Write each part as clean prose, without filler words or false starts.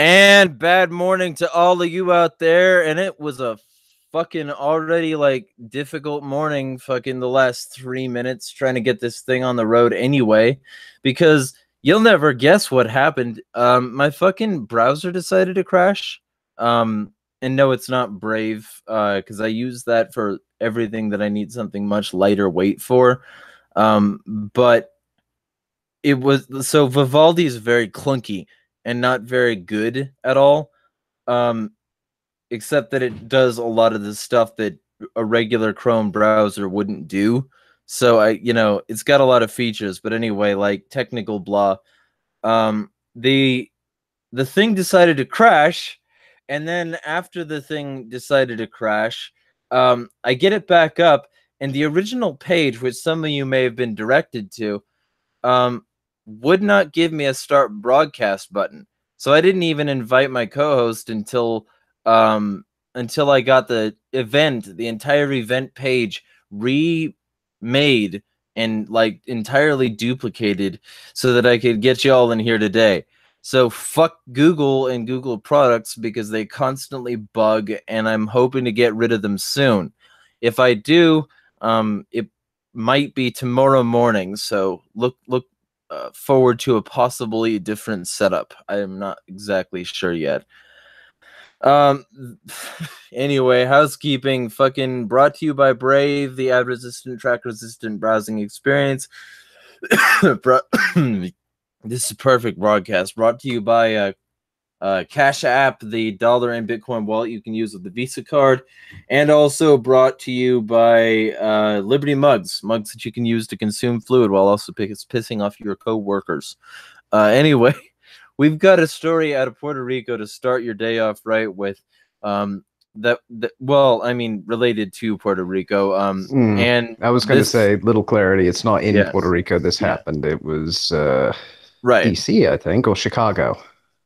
And bad morning to all of you out there. And it was a fucking already like difficult morning, fucking the last 3 minutes trying to get this thing on the road anyway, because you'll never guess what happened. My fucking browser decided to crash. And no, it's not Brave, because I use that for everything that I need something much lighter weight for. But it was so Vivaldi is very clunky and not very good at all. Um, except that it does a lot of the stuff that a regular Chrome browser wouldn't do. So it's got a lot of features, but anyway, like technical blah. The thing decided to crash, and then after the thing decided to crash, I get it back up, and the original page, which some of you may have been directed to, would not give me a start broadcast button. So I didn't even invite my co-host until I got the entire event page remade and like entirely duplicated so that I could get y'all in here today. So fuck Google and Google products because they constantly bug, and I'm hoping to get rid of them soon. If I do, it might be tomorrow morning. So look forward to a possibly different setup. I am not exactly sure yet. Anyway, housekeeping fucking brought to you by Brave, the ad resistant, track resistant browsing experience. This is a perfect broadcast. Brought to you by Cash App, the dollar and Bitcoin wallet you can use with the Visa card, and also brought to you by Liberty mugs that you can use to consume fluid while also pissing off your co-workers. Anyway, we've got a story out of Puerto Rico to start your day off right with. Related to Puerto Rico. And I was going to say, little clarity. It's not in Puerto Rico. This happened. It was right. DC, I think, or Chicago.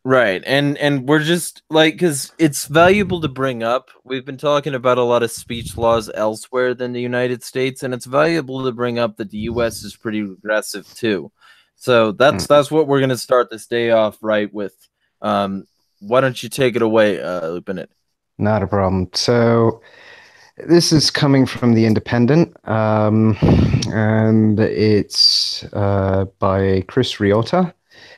Right. And we're just like, because it's valuable to bring up. We've been talking about a lot of speech laws elsewhere than the United States, and it's valuable to bring up that the US is pretty regressive too. So that's what we're gonna start this day off right with. Why don't you take it away, Lupinit? Not a problem. So this is coming from The Independent, and it's by Chris Riota.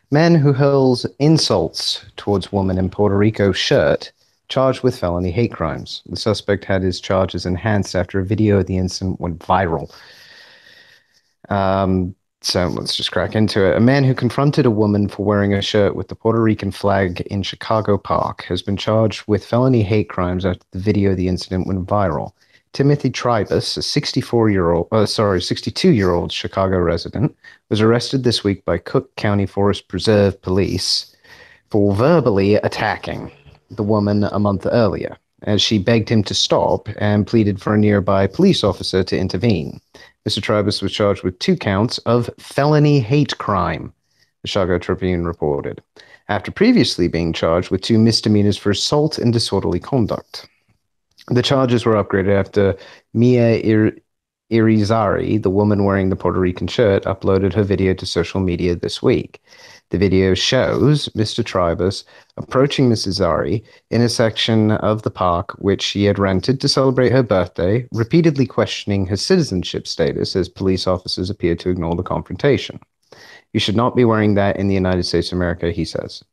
Man who hurls insults towards woman in Puerto Rico shirt, charged with felony hate crimes. The suspect had his charges enhanced after a video of the incident went viral. So let's just crack into it. A man who confronted a woman for wearing a shirt with the Puerto Rican flag in Chicago Park has been charged with felony hate crimes after the video of the incident went viral. Timothy Tribus, a 62-year-old Chicago resident, was arrested this week by Cook County Forest Preserve police for verbally attacking the woman a month earlier, as she begged him to stop and pleaded for a nearby police officer to intervene. Mr. Tribus was charged with 2 counts of felony hate crime, the Chicago Tribune reported, after previously being charged with 2 misdemeanors for assault and disorderly conduct. The charges were upgraded after Mia Irizarry, the woman wearing the Puerto Rican shirt, uploaded her video to social media this week. The video shows Mr. Tribus approaching Mrs. Zari in a section of the park which she had rented to celebrate her birthday, repeatedly questioning her citizenship status as police officers appeared to ignore the confrontation. You should not be wearing that in the United States of America, he says.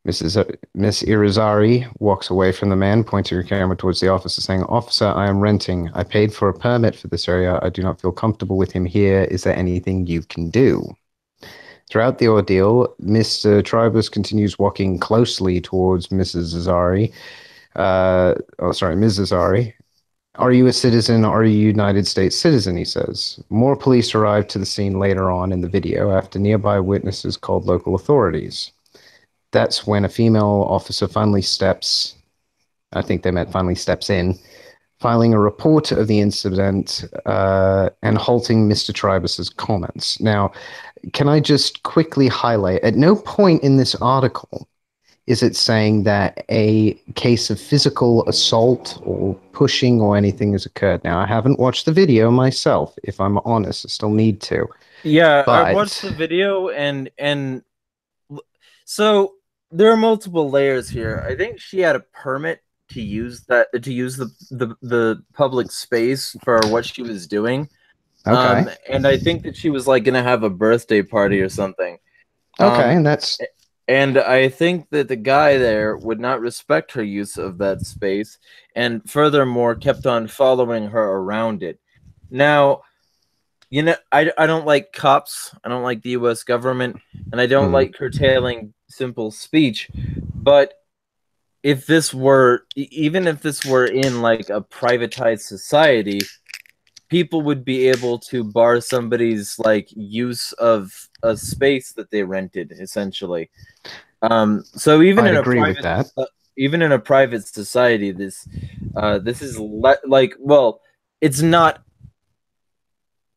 Miss Irizarry walks away from the man, pointing her camera towards the officer, saying, "Officer, I am renting. I paid for a permit for this area. I do not feel comfortable with him here. Is there anything you can do?" Throughout the ordeal, Mr. Tribus continues walking closely towards Mrs. Zari. Ms. Zari. "Are you a citizen? Are you a United States citizen?" he says. More police arrived to the scene later on in the video after nearby witnesses called local authorities. That's when a female officer finally steps in, filing a report of the incident and halting Mr. Tribus's comments. Now, can I just quickly highlight, at no point in this article is it saying that a case of physical assault or pushing or anything has occurred. Now, I haven't watched the video myself, if I'm honest. I still need to. Yeah, I watched the video, and so there are multiple layers here. I think she had a permit to use the public space for what she was doing. Okay. And I think that she was like gonna have a birthday party or something. Okay, Um, and that's and I think that the guy there would not respect her use of that space, and furthermore kept on following her around it. Now, I don't like cops. I don't like the U.S. government, and I don't hmm. like curtailing simple speech. But if this were, even if this were in like a privatized society, people would be able to bar somebody's like use of a space that they rented, essentially. So even I'd in a agree with that. private society, this is like, well, it's not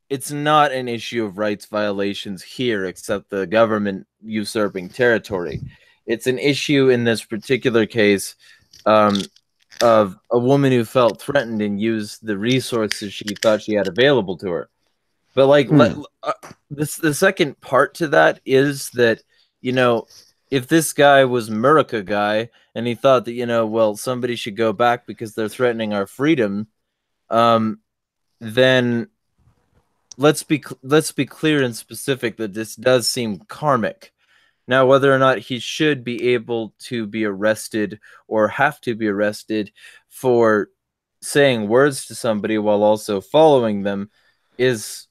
it's not an issue of rights violations here, except the government usurping territory. It's an issue in this particular case, of a woman who felt threatened and used the resources she thought she had available to her. But like, Hmm. the second part to that is that, you know, if this guy was Murica guy and he thought that, well, somebody should go back because they're threatening our freedom, then let's be clear and specific that this does seem karmic. Now, whether or not he should be able to be arrested or have to be arrested for saying words to somebody while also following them is,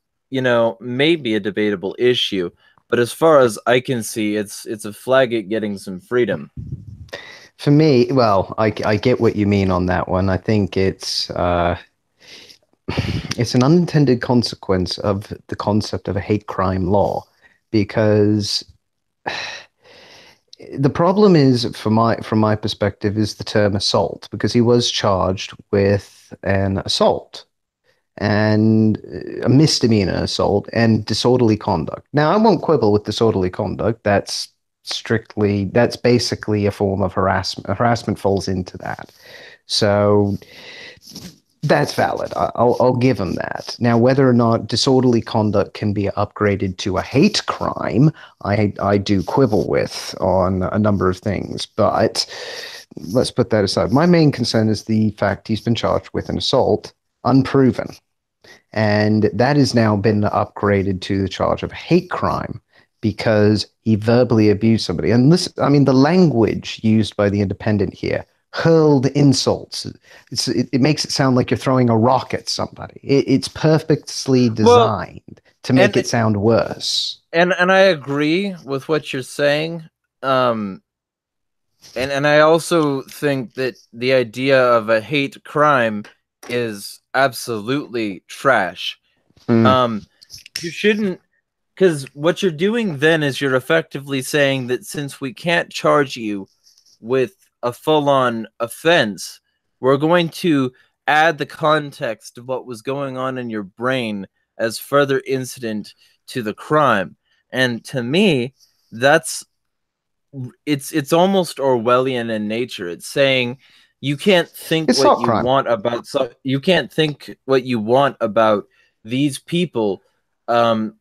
maybe a debatable issue. But as far as I can see, it's a flag at getting some freedom. For me, well, I get what you mean on that one. I think it's an unintended consequence of the concept of a hate crime law, because the problem is, from my perspective, is the term assault, because he was charged with an assault and a misdemeanor assault and disorderly conduct. Now, I won't quibble with disorderly conduct. That's basically a form of harassment. Harassment falls into that. So that's valid. I'll give him that. Now, whether or not disorderly conduct can be upgraded to a hate crime, I do quibble with on a number of things. But let's put that aside. My main concern is the fact he's been charged with an assault, unproven, and that has now been upgraded to the charge of hate crime because he verbally abused somebody. And listen, I mean, the language used by the Independent here, hurled insults. It makes it sound like you're throwing a rock at somebody. It's purposely Well, designed to make and it sound worse. and I agree with what you're saying. Um, and I also think that the idea of a hate crime is absolutely trash. Mm. You shouldn't, because what you're doing then is you're effectively saying that since we can't charge you with a full-on offense, we're going to add the context of what was going on in your brain as further incident to the crime. And to me, that's it's almost Orwellian in nature. It's saying you can't think It's what thought you crime. want about, so you can't think what you want about these people, but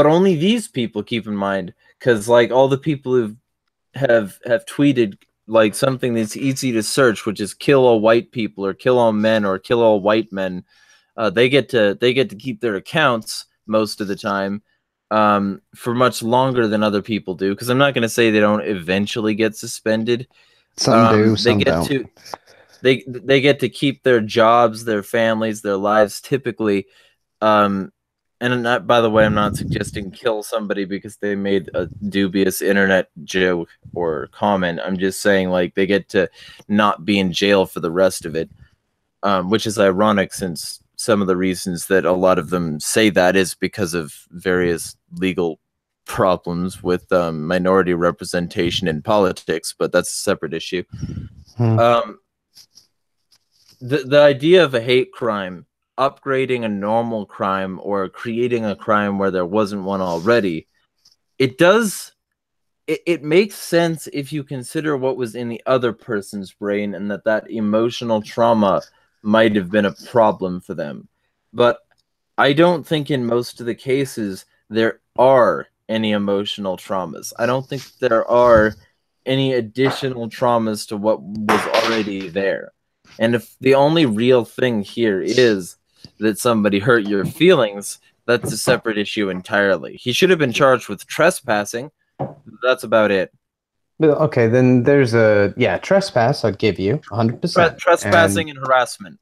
only these people, keep in mind, because like all the people who have tweeted like something that's easy to search, which is kill all white people or kill all men or kill all white men, they get to keep their accounts most of the time, for much longer than other people do. Because I'm not going to say they don't eventually get suspended. Some do, They some get don't. to they get to keep their jobs, their families, their lives typically. Um, and not, by the way, I'm not suggesting kill somebody because they made a dubious internet joke or comment. I'm just saying like they get to not be in jail for the rest of it, which is ironic since some of the reasons that a lot of them say that is because of various legal problems with minority representation in politics, but that's a separate issue. Hmm. Um, the idea of a hate crime upgrading a normal crime or creating a crime where there wasn't one already, it makes sense if you consider what was in the other person's brain and that emotional trauma might have been a problem for them. But I don't think in most of the cases there are any emotional traumas. I don't think there are any additional traumas to what was already there. And if the only real thing here is that somebody hurt your feelings, that's a separate issue entirely. He should have been charged with trespassing. That's about it. But okay, then there's a trespass. I'd give you 100%, and Trespassing and harassment.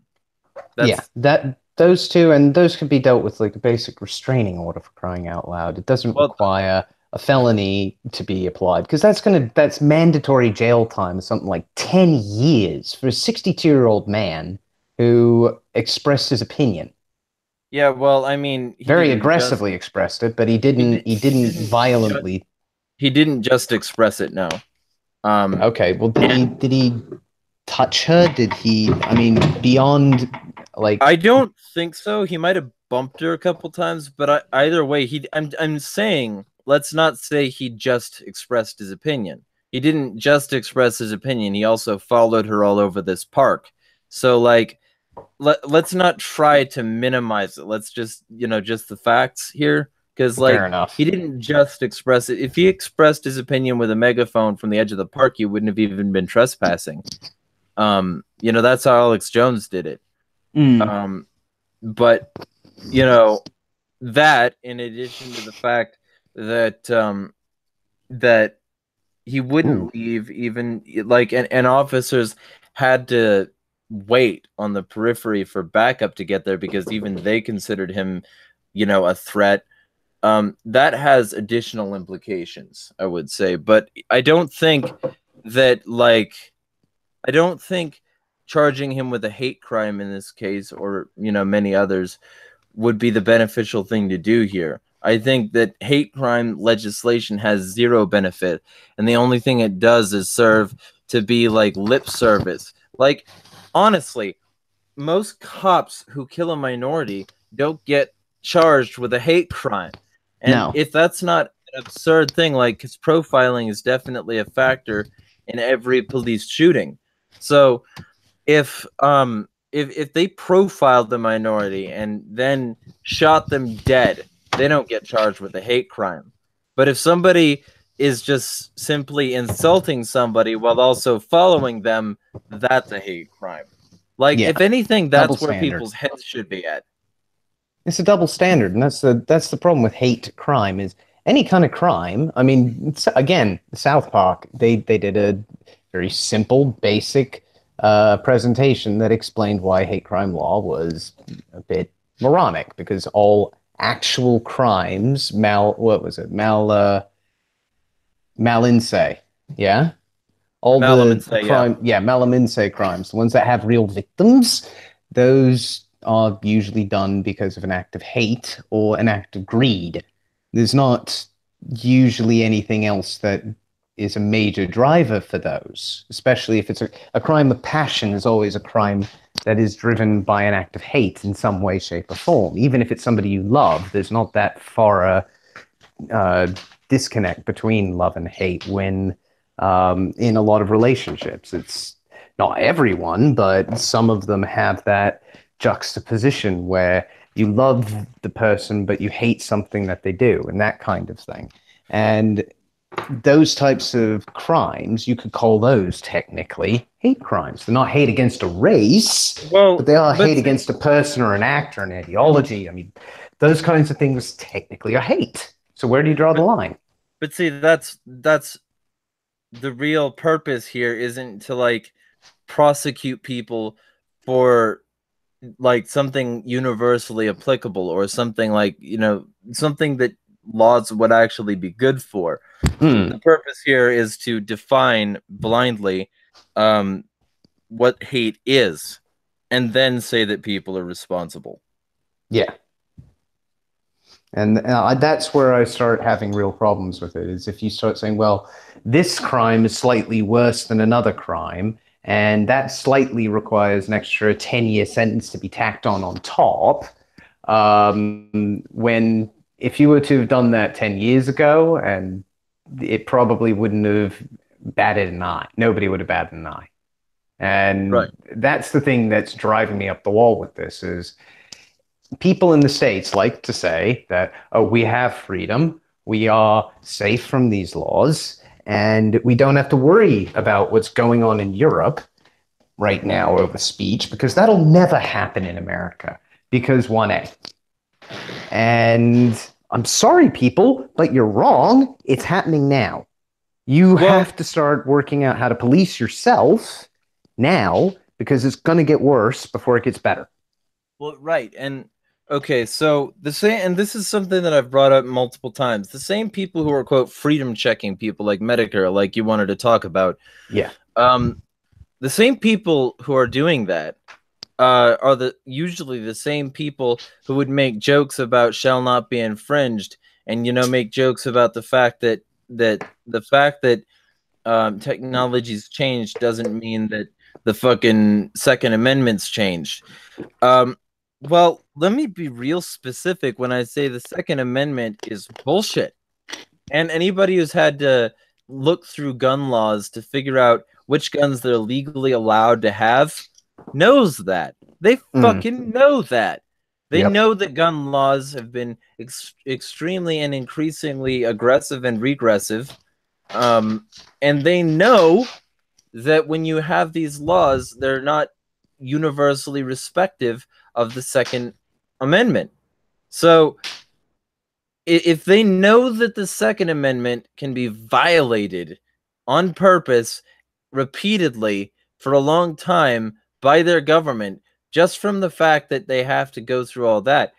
yeah, That's that those two, and those could be dealt with like a basic restraining order for crying out loud. It doesn't well, require a felony to be applied because that's mandatory jail time, something like 10 years for a 62-year-old man who expressed his opinion. yeah. Well, I mean, Very aggressively expressed it, but he didn't violently. he didn't just express it. No. Okay, well, did he touch her? Did he? I mean, beyond like. I don't think so. He might have bumped her a couple times, but either way, I'm saying let's not say he just expressed his opinion. He didn't just express his opinion. He also followed her all over this park. So like, let's not try to minimize it. Let's just just the facts here, because like Fair enough. he didn't just express it. If he expressed his opinion with a megaphone from the edge of the park, he wouldn't have even been trespassing. That's how Alex Jones did it. But that in addition to the fact that that he wouldn't leave, even like and officers had to wait on the periphery for backup to get there because even they considered him a threat. That has additional implications, I would say, but I don't think charging him with a hate crime in this case, or many others, would be the beneficial thing to do here. I think that hate crime legislation has zero benefit, and the only thing it does is serve to be like lip service. Like, honestly, most cops who kill a minority don't get charged with a hate crime. And No. if that's not an absurd thing, like, because profiling is definitely a factor in every police shooting. So if they profiled the minority and then shot them dead, they don't get charged with a hate crime. But if somebody is just simply insulting somebody while also following them, that's a hate crime. Like, if anything, that's where people's heads should be at. It's a double standard, and that's the problem with hate crime is any kind of crime. I mean, again, South Park, they did a very simple, basic presentation that explained why hate crime law was a bit moronic, because all actual crimes, malince, yeah? All the crime, malince crimes, the ones that have real victims, those are usually done because of an act of hate or an act of greed. There's not usually anything else that is a major driver for those, especially if it's a crime of passion is always a crime that is driven by an act of hate in some way, shape, or form. Even if it's somebody you love, there's not that far a disconnect between love and hate when in a lot of relationships. It's not everyone, but some of them have that juxtaposition where you love the person, but you hate something that they do, and that kind of thing. And those types of crimes, you could call those technically hate crimes. They're not hate against a race, but they are hate against a person or an act or an ideology. I mean, those kinds of things technically are hate. So where do you draw the line? But see, that's the real purpose here, isn't to like prosecute people for like something universally applicable or something like, something that laws would actually be good for. The purpose here is to define blindly what hate is, and then say that people are responsible. Yeah. And that's where I start having real problems with it, is if you start saying, well, this crime is slightly worse than another crime, and that slightly requires an extra 10-year sentence to be tacked on top, when if you were to have done that 10 years ago, and it probably wouldn't have batted an eye. Nobody would have batted an eye. And that's the thing that's driving me up the wall with this is people in the States like to say that, oh, we have freedom, we are safe from these laws, And we don't have to worry about what's going on in Europe right now over speech, because that'll never happen in America. Because 1A. And I'm sorry, people, but you're wrong. It's happening now. You have to start working out how to police yourself now, because it's going to get worse before it gets better. Well, right. And okay, so the same, and this is something that I've brought up multiple times. The same people who are, quote, freedom checking people like Medicare, like you wanted to talk about. Yeah. The same people who are doing that are usually the same people who would make jokes about shall not be infringed, and make jokes about the fact that technology's changed doesn't mean that the fucking Second Amendment's changed. Well, let me be real specific when I say the Second Amendment is bullshit. And anybody who's had to look through gun laws to figure out which guns they're legally allowed to have knows that. They fucking know that. They know that gun laws have been extremely and increasingly aggressive and regressive. And they know that when you have these laws, they're not universally respective of the Second Amendment. So if they know that the Second Amendment can be violated on purpose repeatedly for a long time by their government, just from the fact that they have to go through all that,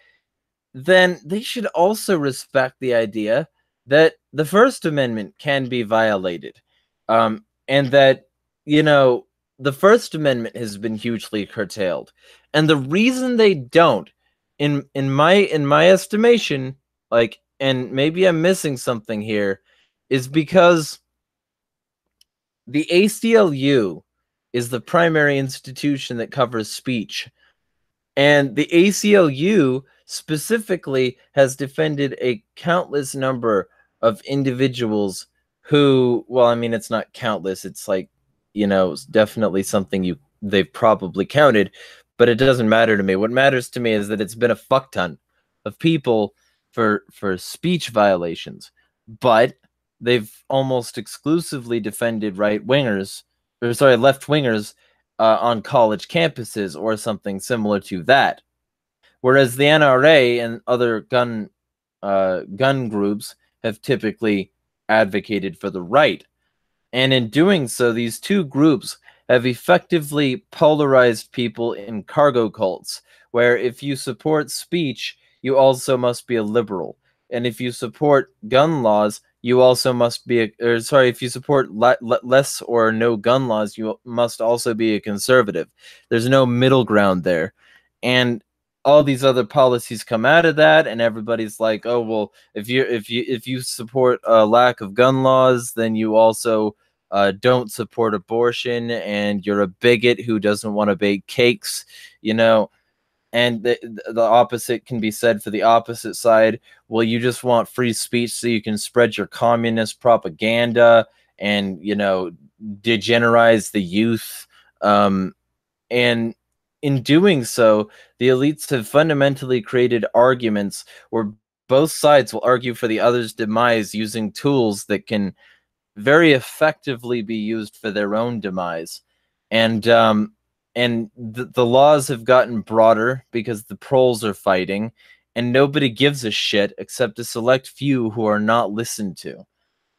then they should also respect the idea that the First Amendment can be violated. And that, the First Amendment has been hugely curtailed. And the reason they don't, in my estimation, and maybe I'm missing something here, is because the ACLU is the primary institution that covers speech. And the ACLU specifically has defended a countless number of individuals who, well, I mean, it's not countless. It's definitely something they've probably counted, but it doesn't matter to me. What matters to me is that it's been a fuck ton of people for speech violations, but they've almost exclusively defended left-wingers on college campuses or something similar to that. Whereas the NRA and other gun groups have typically advocated for the right. And in doing so, these two groups have effectively polarized people in cargo cults, where if you support speech, you also must be a liberal. And if you support gun laws, you also must be if you support less or no gun laws, you must also be a conservative. There's no middle ground there. And all these other policies come out of that, and everybody's like, oh, well, if you support a lack of gun laws, then you also don't support abortion, and you're a bigot who doesn't want to bake cakes, and the opposite can be said for the opposite side. Well, you just want free speech so you can spread your communist propaganda and, degenerize the youth. And in doing so, the elites have fundamentally created arguments where both sides will argue for the other's demise using tools that can very effectively be used for their own demise. And the laws have gotten broader because the proles are fighting, and nobody gives a shit except a select few who are not listened to.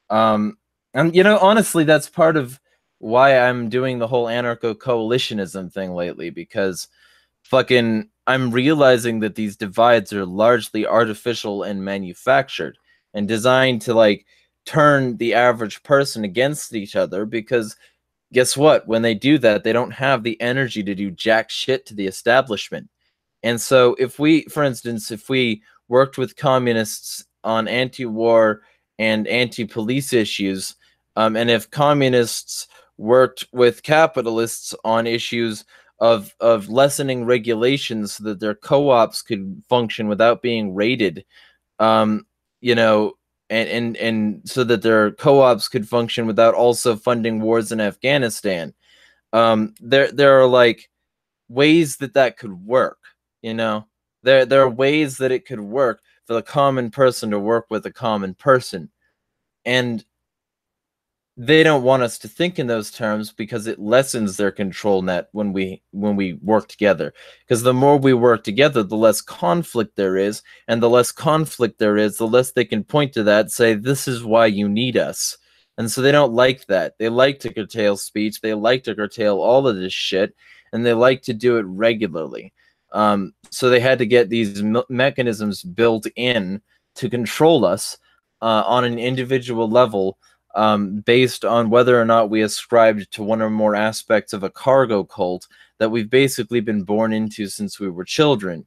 And honestly, that's part of why I'm doing the whole anarcho-coalitionism thing lately, because I'm realizing that these divides are largely artificial and manufactured and designed to turn the average person against each other, because guess what? When they do that, they don't have the energy to do jack shit to the establishment. And so for instance, if we worked with communists on anti-war and anti-police issues, and if communists worked with capitalists on issues of lessening regulations so that their co-ops could function without being raided, and so that their co-ops could function without also funding wars in Afghanistan. There are ways that could work. There are ways that it could work for the common person to work with a common person. And they don't want us to think in those terms because it lessens their control net when we work together. Because the more we work together, the less conflict there is, and the less conflict there is, the less they can point to that, say, this is why you need us. And so they don't like that. They like to curtail speech. They like to curtail all of this shit, and they like to do it regularly. So they had to get these mechanisms built in to control us on an individual level, based on whether or not we ascribed to one or more aspects of a cargo cult that we've basically been born into since we were children.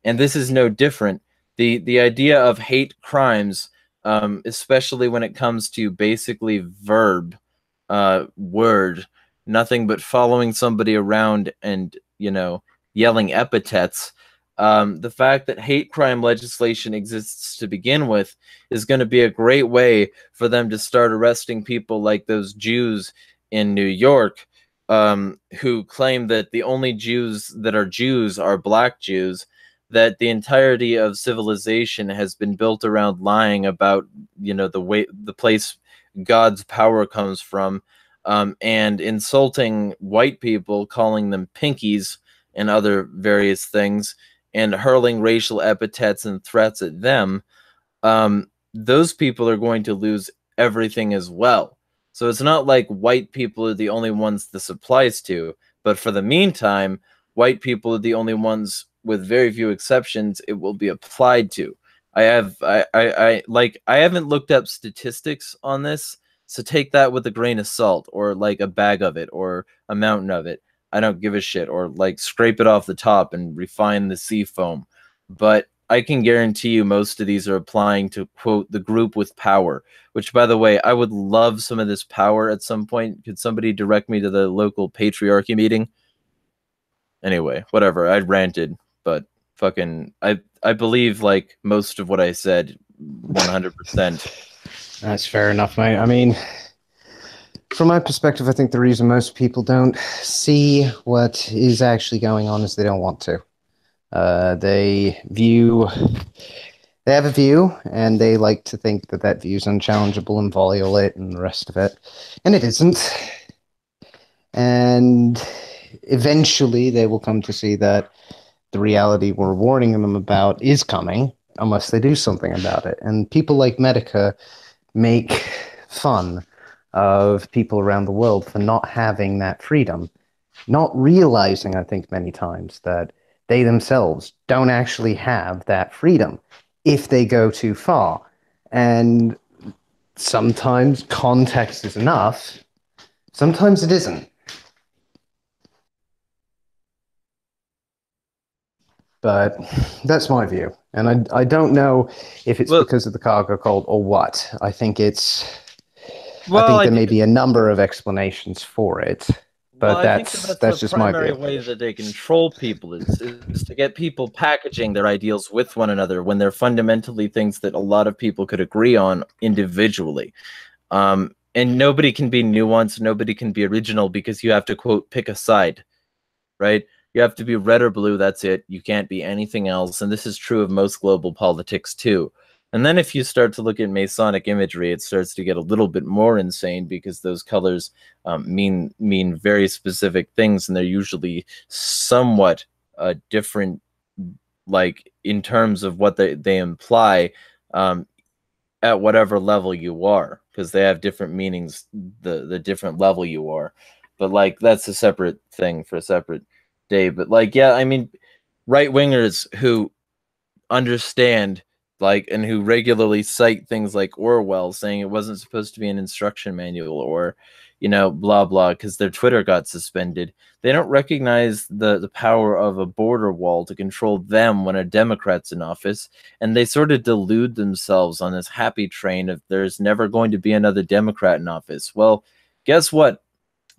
And this is no different. The idea of hate crimes, especially when it comes to basically verb, word, nothing but following somebody around and, yelling epithets. The fact that hate crime legislation exists to begin with is going to be a great way for them to start arresting people like those Jews in New York, who claim that the only Jews that are Jews are black Jews, that the entirety of civilization has been built around lying about, the place God's power comes from, and insulting white people, calling them pinkies and other various things, and hurling racial epithets and threats at them. Those people are going to lose everything as well. So it's not like white people are the only ones this applies to, but for the meantime, white people are the only ones, with very few exceptions, it will be applied to. I haven't looked up statistics on this, so take that with a grain of salt, or like a bag of it, or a mountain of it. I don't give a shit, or like scrape it off the top and refine the sea foam. But I can guarantee you most of these are applying to, quote, the group with power, which, by the way, I would love some of this power at some point. Could somebody direct me to the local patriarchy meeting? Anyway, whatever. I ranted, but fucking, I believe like most of what I said 100%. That's fair enough, mate. I mean, from my perspective, I think the reason most people don't see what is actually going on is they don't want to. They have a view, and they like to think that that view is unchallengeable and violate and the rest of it. And it isn't. And eventually they will come to see that the reality we're warning them about is coming, unless they do something about it. And people like Medica make fun of people around the world for not having that freedom, not realizing, I think, many times that they themselves don't actually have that freedom if they go too far. And sometimes context is enough, sometimes it isn't. But that's my view. And I don't know if it's because of the cargo cult or what. I think it's... I think there may be a number of explanations for it. But that's just my view. The primary way that they control people is to get people packaging their ideals with one another when they're fundamentally things that a lot of people could agree on individually. And nobody can be nuanced, nobody can be original, because you have to, quote, pick a side, right? You have to be red or blue, that's it. You can't be anything else. And this is true of most global politics too. And then if you start to look at Masonic imagery, it starts to get a little bit more insane, because those colors mean very specific things, and they're usually somewhat different, like in terms of what they imply at whatever level you are, because they have different meanings the different level you are. But like that's a separate thing for a separate day. But like, yeah, I mean, right-wingers who understand, like, and who regularly cite things like Orwell saying it wasn't supposed to be an instruction manual, or, blah, blah, because their Twitter got suspended. They don't recognize the power of a border wall to control them when a Democrat's in office. And they sort of delude themselves on this happy train of there's never going to be another Democrat in office. Well, guess what?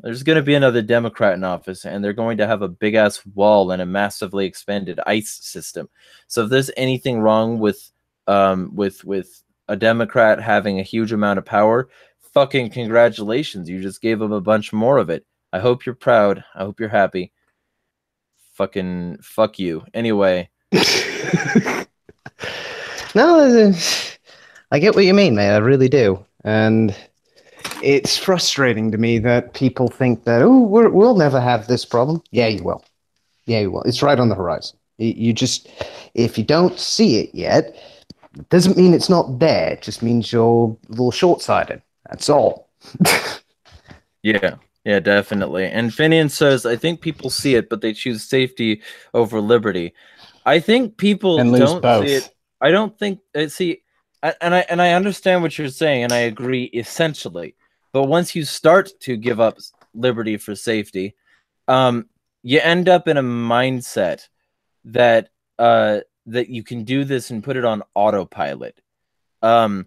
There's going to be another Democrat in office, and they're going to have a big-ass wall and a massively expanded ICE system. So if there's anything wrong with a Democrat having a huge amount of power, fucking congratulations. You just gave them a bunch more of it. I hope you're proud. I hope you're happy. Fucking fuck you. Anyway. No, I get what you mean, mate. I really do. And it's frustrating to me that people think that, oh, we'll never have this problem. Yeah, you will. Yeah, you will. It's right on the horizon. You just, if you don't see it yet, it doesn't mean it's not there. It just means you're a little short-sighted. That's all. Yeah, yeah, definitely. And Finian says, I think people see it, but they choose safety over liberty. I think people And lose don't see it. both. I don't think see, and I understand what you're saying, and I agree essentially. But once you start to give up liberty for safety, you end up in a mindset that that you can do this and put it on autopilot. Um,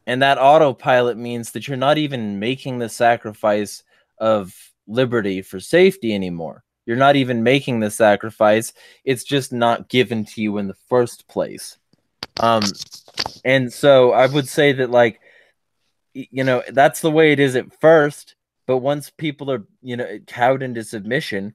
and that autopilot means that you're not even making the sacrifice of liberty for safety anymore. You're not even making the sacrifice. It's just not given to you in the first place. And so I would say that, like, that's the way it is at first. But once people are, cowed into submission,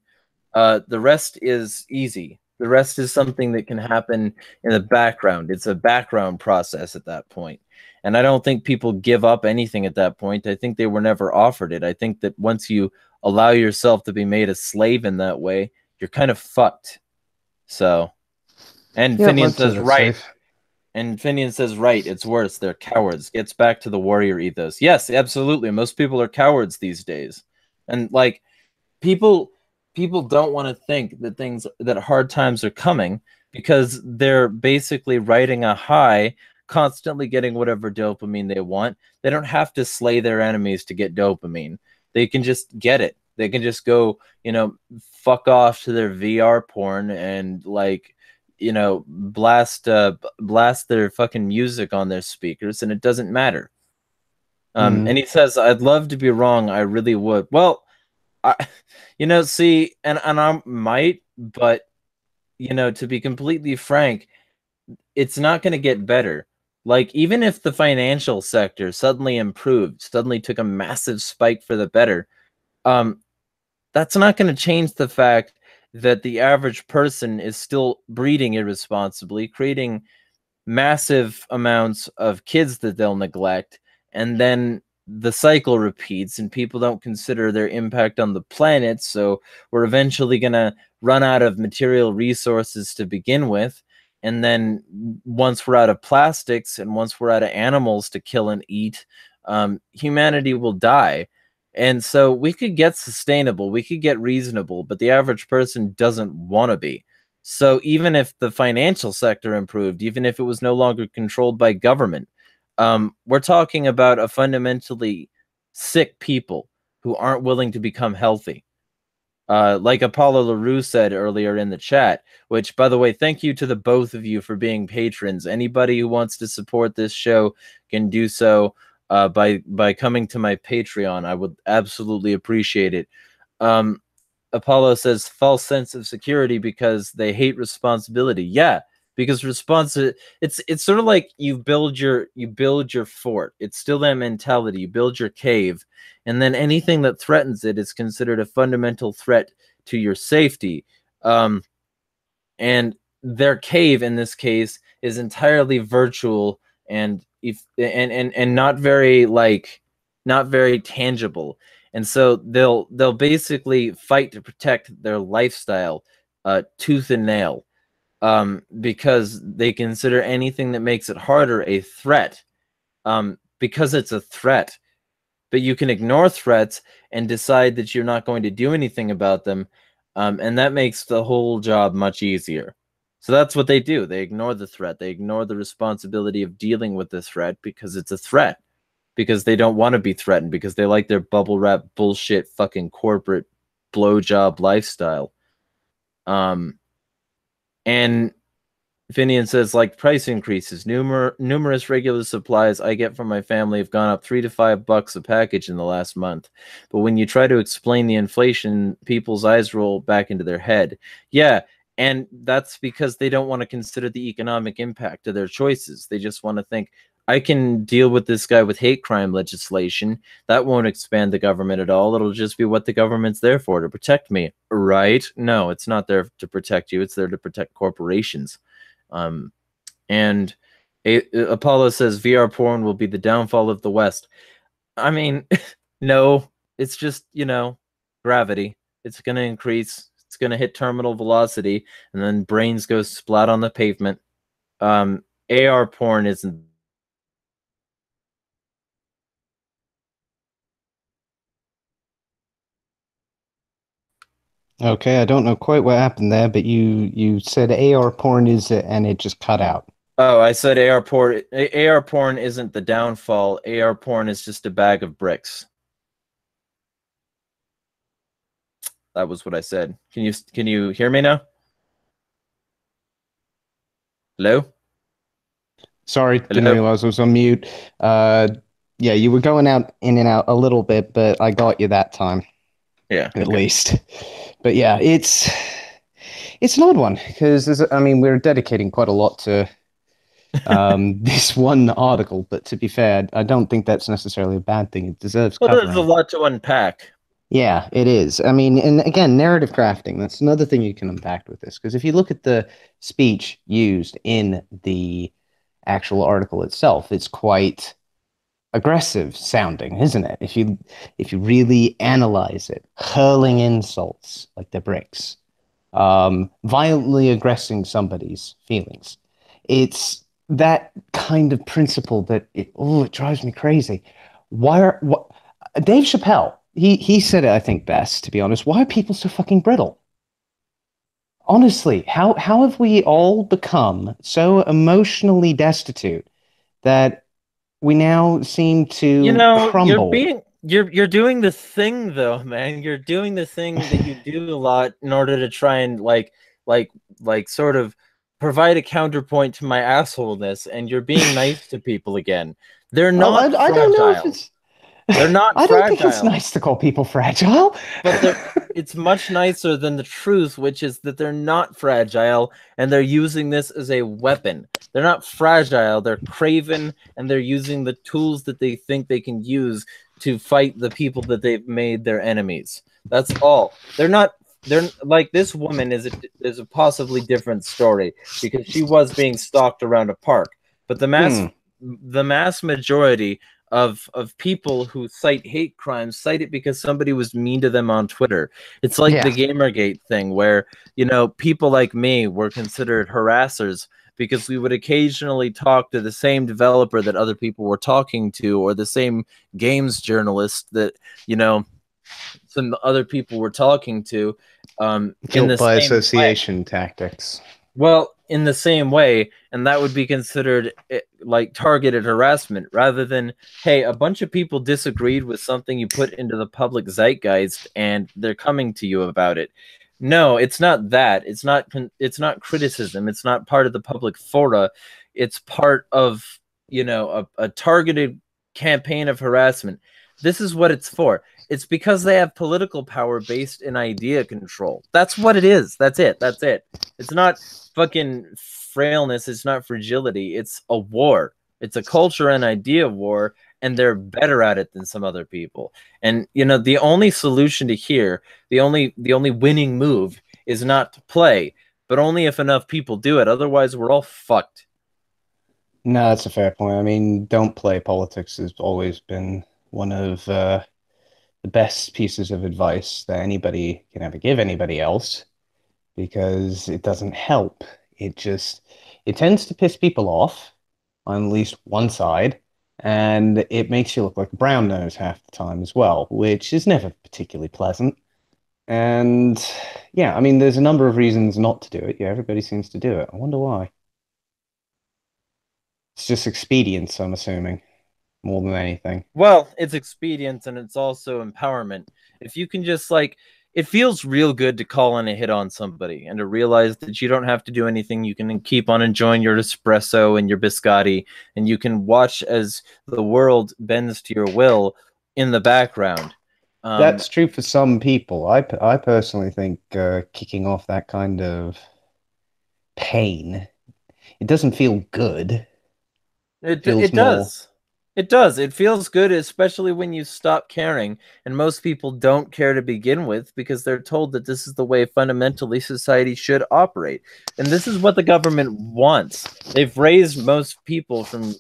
the rest is easy. The rest is something that can happen in the background. It's a background process at that point. And I don't think people give up anything at that point. I think they were never offered it. I think that once you allow yourself to be made a slave in that way, you're kind of fucked. So, and Yeah, Finian let's say says, that's right. safe. And Finian says, right, it's worse. They're cowards. Gets back to the warrior ethos. Yes, absolutely. Most people are cowards these days. And, like, people don't want to think that hard times are coming, because they're basically riding a high, constantly getting whatever dopamine they want. They don't have to slay their enemies to get dopamine. They can just get it. They can just go, fuck off to their VR porn and, like, blast their fucking music on their speakers, and it doesn't matter. And he says, I'd love to be wrong, I really would. Well, see, and I might, but, to be completely frank, it's not going to get better. Like, even if the financial sector suddenly improved, suddenly took a massive spike for the better, that's not going to change the fact that the average person is still breeding irresponsibly, creating massive amounts of kids that they'll neglect, and then the cycle repeats and people don't consider their impact on the planet. So we're eventually going to run out of material resources to begin with, and then once we're out of plastics and once we're out of animals to kill and eat, humanity will die. And so we could get sustainable, we could get reasonable, but the average person doesn't want to be. So even if the financial sector improved, even if it was no longer controlled by government, we're talking about a fundamentally sick people who aren't willing to become healthy. Like Apollo LaRue said earlier in the chat, which, by the way, thank you to the both of you for being patrons. Anybody who wants to support this show can do so by coming to my Patreon. I would absolutely appreciate it. Apollo says false sense of security because they hate responsibility. Yeah, because it's sort of like you build your fort. It's still that mentality. You build your cave, and then anything that threatens it is considered a fundamental threat to your safety. And their cave in this case is entirely virtual and not very, like, not very tangible. And so they'll basically fight to protect their lifestyle tooth and nail, because they consider anything that makes it harder a threat, because it's a threat. But you can ignore threats and decide that you're not going to do anything about them, and that makes the whole job much easier. So that's what they do. They ignore the threat. They ignore the responsibility of dealing with the threat because it's a threat, because they don't want to be threatened, because they like their bubble wrap bullshit fucking corporate blowjob lifestyle. And Finian says, like, price increases, numerous regular supplies I get from my family have gone up $3 to $5 a package in the last month. But when you try to explain the inflation, people's eyes roll back into their head. Yeah, and that's because they don't want to consider the economic impact of their choices. They just want to think, I can deal with this guy with hate crime legislation. That won't expand the government at all. It'll just be what the government's there for, to protect me. Right? No, it's not there to protect you. It's there to protect corporations. And Apollo says VR porn will be the downfall of the West. I mean, No, it's just, gravity. It's going to increase. It's going to hit terminal velocity, and then brains go splat on the pavement. AR porn isn't. Okay, I don't know quite what happened there, but you said AR porn is and it just cut out. Oh, I said AR porn. AR porn isn't the downfall. AR porn is just a bag of bricks. That was what I said. Can you hear me now? Hello? Sorry, didn't Hello? realize I was on mute. Uh, yeah, you were going out in and out a little bit, but I got you that time Yeah, at okay. least. But yeah, it's an odd one because I mean we're dedicating quite a lot to this one article, but to be fair, I don't think that's necessarily a bad thing. It deserves Well, there's a covering. lot to unpack. Yeah, it is. I mean, and again, narrative crafting, that's another thing you can unpack with this. Because if you look at the speech used in the actual article itself, it's quite aggressive sounding, isn't it? If you really analyze it, hurling insults like the bricks, violently aggressing somebody's feelings. It's that kind of principle that it drives me crazy. What Dave Chappelle, he said it, I think, best, to be honest. Why are people so fucking brittle? Honestly, how have we all become so emotionally destitute that we now seem to You're crumble? being you're doing the thing though, man. You're doing the thing that you do a lot in order to try and like sort of provide a counterpoint to my assholeness, and you're being nice to people again. They're Well, not I don't know if fragile. it's. They're not I don't think it's fragile. nice to call people fragile. But it's much nicer than the truth, which is that they're not fragile and they're using this as a weapon. They're not fragile, they're craven, and they're using the tools that they think they can use to fight the people that they've made their enemies. That's all. They're like, this woman is a possibly different story because she was being stalked around a park, but Hmm. the mass majority of people who cite hate crimes cite it because somebody was mean to them on Twitter. It's like the Yeah. Gamergate thing where, people like me were considered harassers because we would occasionally talk to the same developer that other people were talking to, or the same games journalist that, some other people were talking to, in Guilt the by same way. association tactics. Well, in the same way, and that would be considered like targeted harassment rather than, hey, a bunch of people disagreed with something you put into the public zeitgeist and they're coming to you about it. No, it's not that. It's not criticism. It's not part of the public fora. It's part of, a targeted campaign of harassment. This is what it's for. It's because they have political power based in idea control. That's what it is. That's it. That's it. It's not fucking frailness. It's not fragility. It's a war. It's a culture and idea war, and they're better at it than some other people. And the only solution to here, the only winning move is not to play, but only if enough people do it. Otherwise, we're all fucked. No, that's a fair point. I mean, don't play politics has always been one of the best pieces of advice that anybody can ever give anybody else because it doesn't help. It tends to piss people off on at least one side, and it makes you look like a brown nose half the time as well, which is never particularly pleasant. And yeah, I mean, there's a number of reasons not to do it. Yeah, everybody seems to do it. I wonder why. It's just expedience, I'm assuming, more than anything. Well, it's expedience and it's also empowerment. If you can just it feels real good to call in a hit on somebody and to realize that you don't have to do anything. You can keep on enjoying your espresso and your biscotti, and you can watch as the world bends to your will in the background. Um, That's true for some people. I personally think kicking off that kind of pain, it doesn't feel good. It It feels it more. does. It does. It feels good, especially when you stop caring. And most people don't care to begin with because they're told that this is the way fundamentally society should operate. And this is what the government wants. They've raised most people from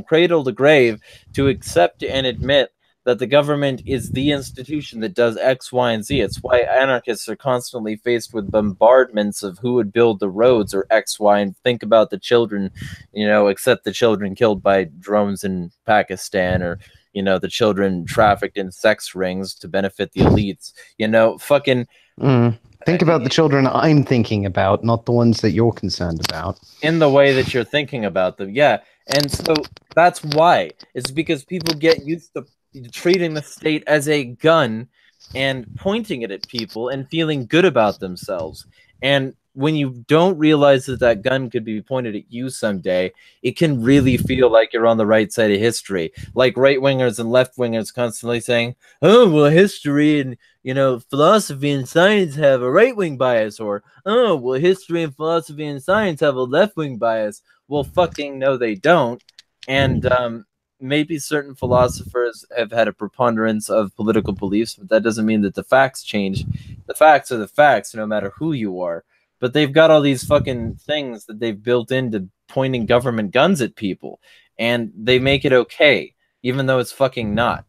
cradle to grave to accept and admit that the government is the institution that does X, Y, and Z. It's why anarchists are constantly faced with bombardments of who would build the roads or X, Y, and think about the children, except the children killed by drones in Pakistan, or, the children trafficked in sex rings to benefit the elites. Fucking... Think about the children I'm thinking about, not the ones that you're concerned about. In the way that you're thinking about them, yeah. And so that's why. It's because people get used to treating the state as a gun and pointing it at people and feeling good about themselves. And when you don't realize that that gun could be pointed at you someday, it can really feel like you're on the right side of history. Like right-wingers and left-wingers constantly saying, oh, well, history and, philosophy and science have a right-wing bias, or, oh, well, history and philosophy and science have a left-wing bias. Well, fucking no, they don't. And maybe certain philosophers have had a preponderance of political beliefs, but that doesn't mean that the facts change. The facts are the facts, no matter who you are. But they've got all these fucking things that they've built into pointing government guns at people, and they make it okay, even though it's fucking not.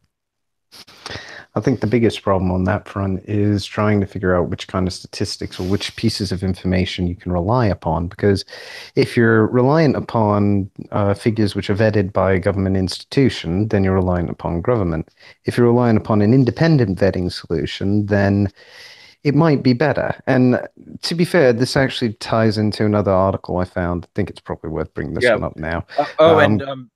I think the biggest problem on that front is trying to figure out which kind of statistics or which pieces of information you can rely upon. Because if you're reliant upon figures which are vetted by a government institution, then you're reliant upon government. If you're relying upon an independent vetting solution, then it might be better. And to be fair, this actually ties into another article I found. I think it's probably worth bringing this one up now.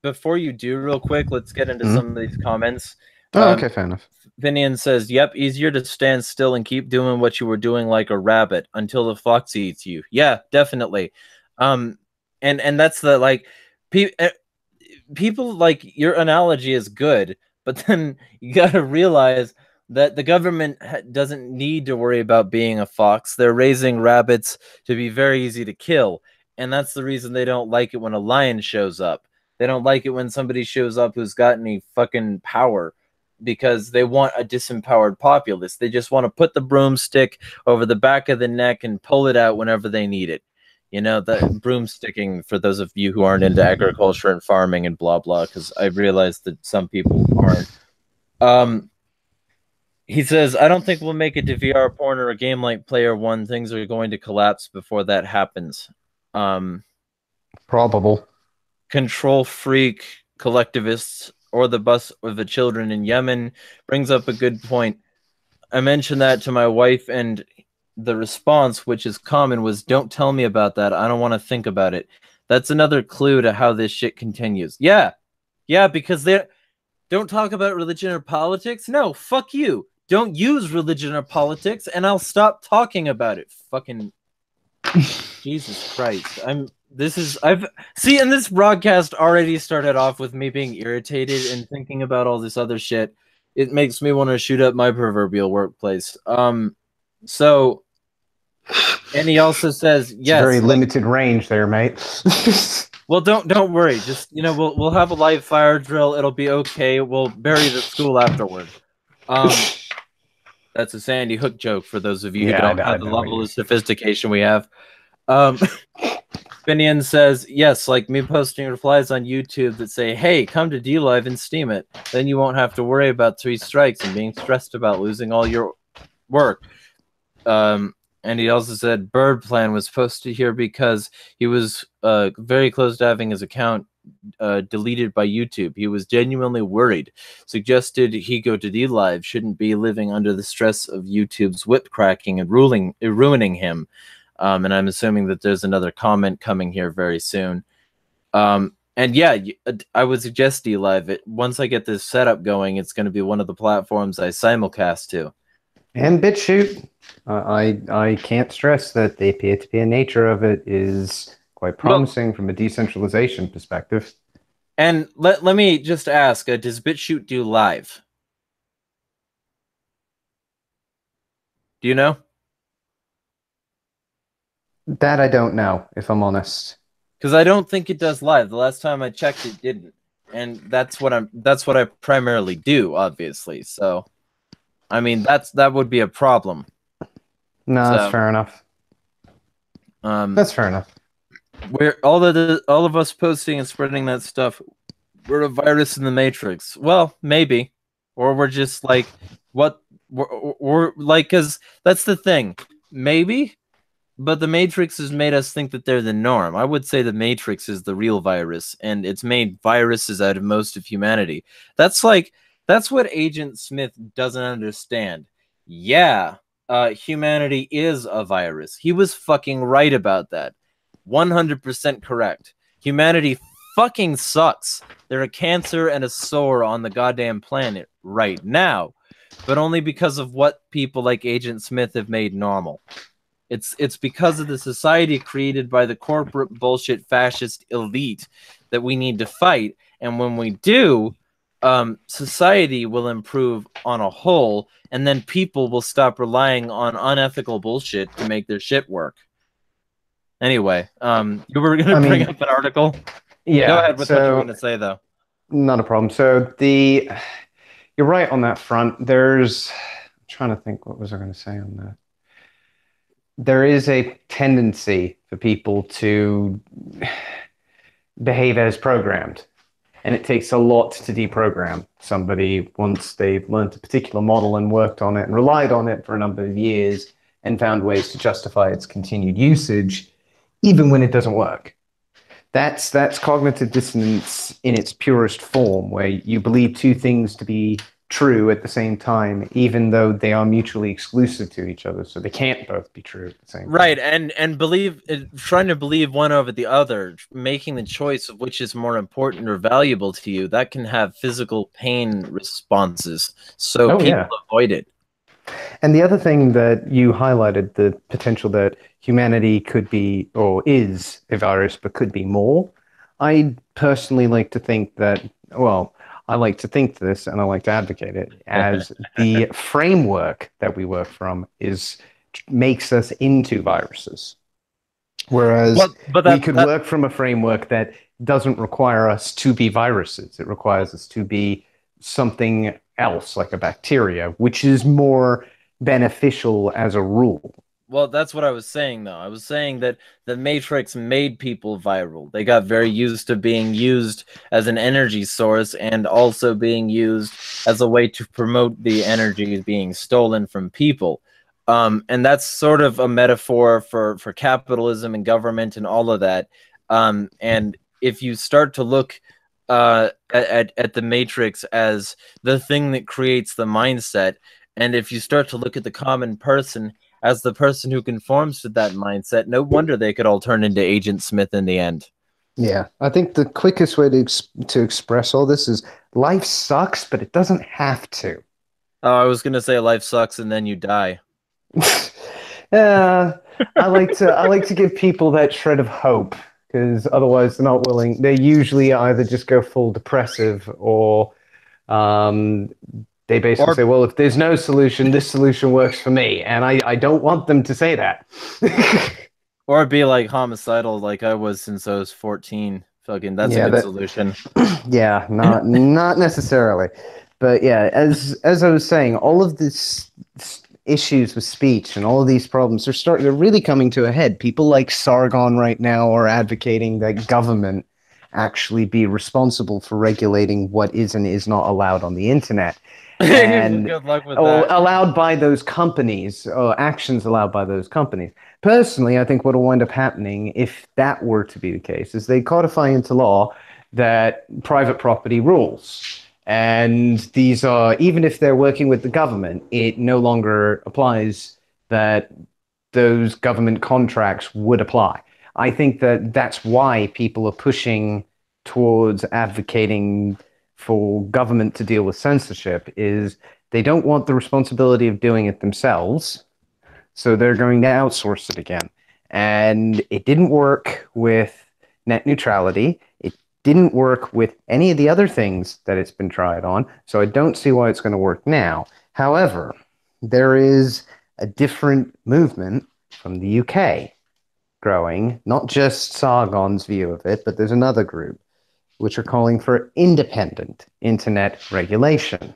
Before you do, real quick, let's get into some of these comments. Okay, fair enough. Vinian says, yep, easier to stand still and keep doing what you were doing like a rabbit until the fox eats you. Yeah, definitely. And that's the, like, people, like, your analogy is good, but then you got to realize that the government doesn't need to worry about being a fox. They're raising rabbits to be very easy to kill. And that's the reason they don't like it when a lion shows up. They don't like it when somebody shows up who's got any fucking power, because they want a disempowered populace. They just want to put the broomstick over the back of the neck and pull it out whenever they need it. The broomsticking, for those of you who aren't into agriculture and farming and blah, blah, because I realized that some people aren't. He says, I don't think we'll make it to VR porn or a game like Player One. Things are going to collapse before that happens. Probable. Control freak collectivists or the bus of the children in Yemen brings up a good point. I mentioned that to my wife, and the response, which is common, was, don't tell me about that. I don't want to think about it. That's another clue to how this shit continues. Yeah, because they don't talk about religion or politics. No, fuck you. Don't use religion or politics, and I'll stop talking about it. Fucking Jesus Christ. And this broadcast already started off with me being irritated and thinking about all this other shit. It makes me want to shoot up my proverbial workplace. And he also says, yes, very limited range there, mate. Well, don't worry. Just, we'll have a live fire drill. It'll be okay. We'll bury the school afterward. That's a Sandy Hook joke for those of you who don't have the level of sophistication we have. Finian says, yes, like me posting replies on YouTube that say, hey, come to D-Live and steam it. Then you won't have to worry about 3 strikes and being stressed about losing all your work. And he also said Bird Plan was posted here because he was very close to having his account deleted by YouTube. He was genuinely worried. Suggested he go to D-Live, shouldn't be living under the stress of YouTube's whip cracking and ruining him. And I'm assuming that there's another comment coming here very soon. And yeah, I would suggest D-Live. Once I get this setup going, it's going to be one of the platforms I simulcast to. And BitChute. I can't stress that the peer-to-peer nature of it is quite promising from a decentralization perspective. And let me just ask, does BitChute do live? Do you know? That I don't know, if I'm honest. Because I don't think it does live. The last time I checked, it didn't, and that's what I primarily do, obviously. So, I mean, that would be a problem. No, that's fair enough. That's fair enough. We're all of us posting and spreading that stuff. We're a virus in the Matrix. Well, maybe or we're just like what we're like, because that's the thing. Maybe, but the Matrix has made us think that they're the norm. I would say the Matrix is the real virus, and it's made viruses out of most of humanity. That's like that's what Agent Smith doesn't understand. Yeah, humanity is a virus. He was fucking right about that. 100% correct. Humanity fucking sucks. They're a cancer and a sore on the goddamn planet right now, but only because of what people like Agent Smith have made normal. It's because of the society created by the corporate bullshit fascist elite that we need to fight. And when we do, society will improve on a whole, and then people will stop relying on unethical bullshit to make their shit work. Anyway, you were gonna bring up an article. Yeah. Go ahead with what you were gonna say, though. Not a problem. So you're right on that front. I'm trying to think, what was I going to say on that? There is a tendency for people to behave as programmed, and it takes a lot to deprogram somebody once they've learned a particular model and worked on it and relied on it for a number of years and found ways to justify its continued usage, even when it doesn't work. That's cognitive dissonance in its purest form, where you believe two things to be true at the same time, even though they are mutually exclusive to each other, so they can't both be true at the same time. Right, and trying to believe one over the other, making the choice of which is more important or valuable to you, that can have physical pain responses. So people avoid it. And the other thing that you highlighted, the potential that humanity could be or is a virus, but could be more. I personally like to think that, well, I like to think this and I like to advocate it as the framework that we work from makes us into viruses. Whereas we could work from a framework that doesn't require us to be viruses. It requires us to be something else, like a bacteria, which is more beneficial as a rule. Well, that's what I was saying, though. I was saying that the Matrix made people viral. They got very used to being used as an energy source and also being used as a way to promote the energy being stolen from people. And that's sort of a metaphor for capitalism and government and all of that. And if you start to look at the Matrix as the thing that creates the mindset, and if you start to look at the common person as the person who conforms to that mindset, no wonder they could all turn into Agent Smith in the end. Yeah, I think the quickest way to express all this is life sucks, but it doesn't have to. Oh, I was gonna say life sucks and then you die. I like to give people that shred of hope, because otherwise they're not willing. They usually either just go full depressive or they basically say, well, if there's no solution, this solution works for me. And I don't want them to say that. Or be like homicidal like I was since I was 14. Fucking, that's a good solution. Yeah, not necessarily. But yeah, as I was saying, all of these issues with speech and all of these problems, they're really coming to a head. People like Sargon right now are advocating that government actually be responsible for regulating what is and is not allowed on the internet. And good luck with that. Allowed by those companies, or actions allowed by those companies. Personally, I think what will wind up happening, if that were to be the case, is they codify into law that private property rules. And these are, even if they're working with the government, it no longer applies that those government contracts would apply. I think that that's why people are pushing towards advocating for government to deal with censorship, is they don't want the responsibility of doing it themselves, so they're going to outsource it again. And it didn't work with net neutrality. It didn't work with any of the other things that it's been tried on, so I don't see why it's going to work now. However, there is a different movement from the UK growing, not just Sargon's view of it, but there's another group which are calling for independent internet regulation.